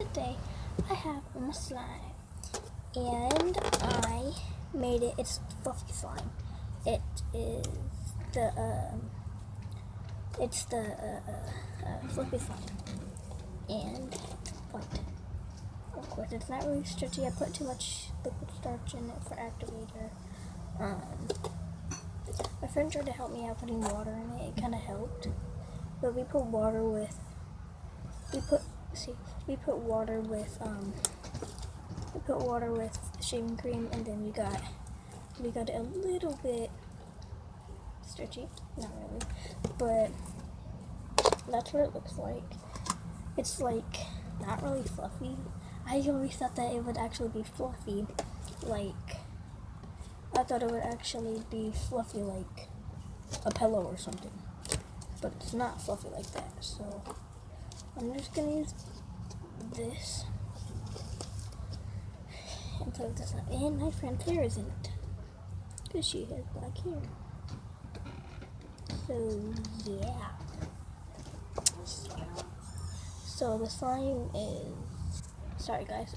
Today I have my slime and I made it. It's fluffy slime. It is the fluffy slime and white. Of course, it's not really stretchy. I put too much liquid starch in it for activator. My friend tried to help me out putting water in it. It kind of helped, but we put water with we put water with shaving cream, and then we got it a little bit stretchy, not really, but that's what it looks like. It's like not really fluffy. I always thought that it would actually be fluffy, like I thought it would actually be fluffy like a pillow or something, but it's not fluffy like that. So I'm just gonna use this and put this up. And my friend Claire is in it because she has black hair. So yeah. So the slime is, sorry guys.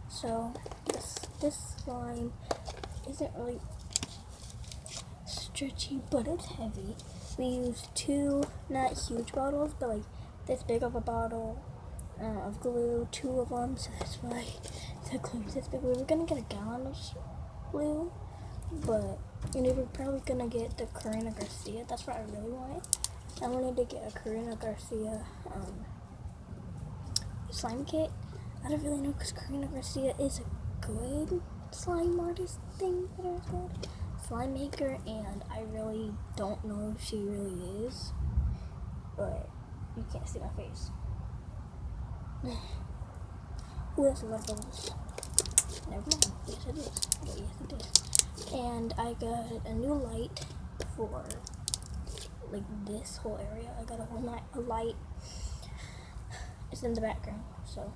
So this slime isn't really stretchy, but it's heavy. We used two not huge bottles, but like this big of a bottle of glue, two of them, so that's why the glue is this big. We were gonna get a gallon of glue, but we were probably gonna get the Karina Garcia. That's what I really wanted. I wanted to get a Karina Garcia slime kit. I don't really know because Karina Garcia is a good slime artist thing that I've said. Slime maker, and I really don't know if she really is, but you can't see my face. Ooh, that's a lot of bubbles. Never mind. Yes, it is. But yes, it is. And I got a new light for like this whole area. I got a light. It's in the background, so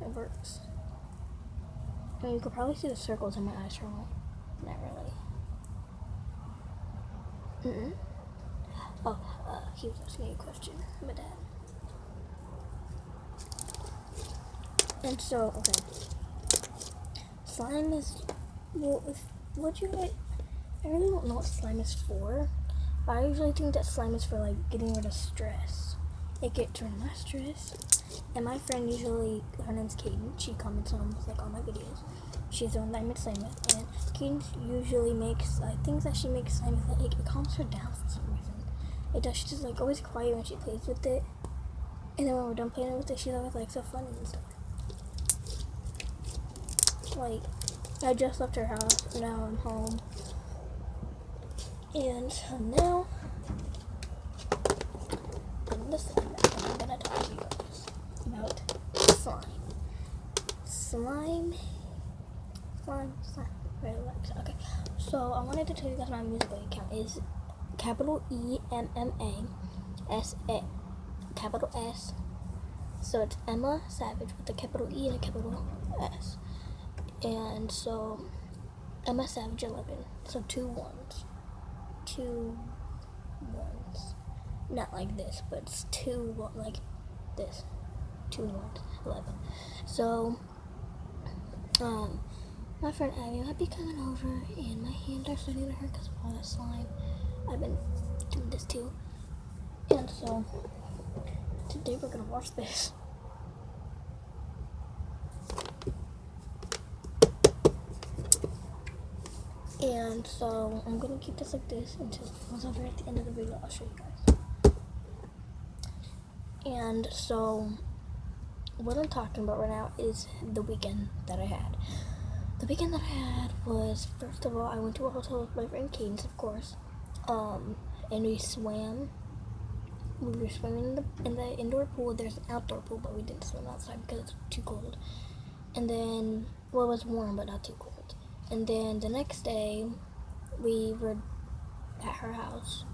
it works. And you could probably see the circles in my eyes from it. Not really. Oh, he was asking me a question, my dad. And so, okay. Slime is, well, I really don't know what slime is for, but I usually think that slime is for, like, getting rid of stress. It gets rid of my stress. And my friend usually, her name's Kaden, she comments on, like, all my videos. She's the one that I make slime with, and Kaden usually makes, things that she makes slime with, like, it calms her down for some reason. It does, she's just, like, always quiet when she plays with it. And then when we're done playing with it, she's always, like, so funny and stuff. Like, I just left her house, now I'm home, and so now I'm gonna talk to you guys about slime. Relax. Okay, so I wanted to tell you guys my musical account is capital EMMA capital S. So it's Emma Savage with a capital E and a capital S. And so Emma Savage 11. So 2 1s. 2 1s. Not like this, but it's 2 1, like this. 2 1s. 11. So my friend Abby might be coming over, and my hands are starting to hurt because of all that slime. I've been doing this too. And so today we're gonna watch this. And so I'm gonna keep this like this until it goes over at the end of the video. I'll show you guys. And so what I'm talking about right now is the weekend that I had. The weekend that I had was, first of all, I went to a hotel with my friend Cadence, of course. And we swam. We were swimming in the indoor pool. There's an outdoor pool, but we didn't swim outside because it's too cold. And then, well, it was warm, but not too cold. And then the next day, we were at her house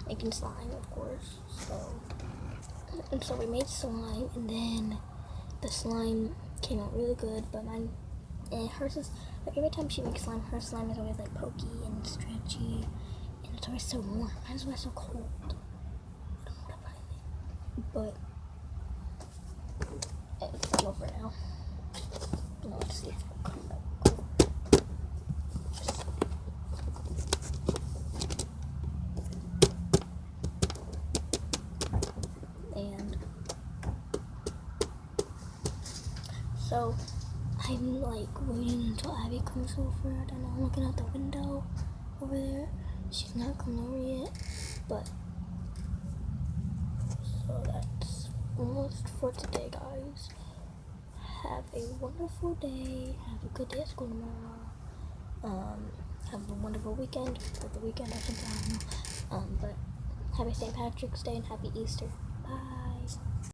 making slime, of course. So we made slime, and then the slime came out really good. But mine and hers is, like, every time she makes slime, her slime is always like pokey and stretchy, and it's always so warm. Mine's always so cold. I don't know what to put in it, but it's now. Let's see if it'll come back. And so I'm like waiting until Abby comes over, and I'm looking out the window over there. She's not come over yet, but so that's almost for today, guys. Have a wonderful day. Have a good day at school tomorrow. Have a wonderful weekend, or the weekend or something, I don't know. But happy St. Patrick's Day and happy Easter. Bye.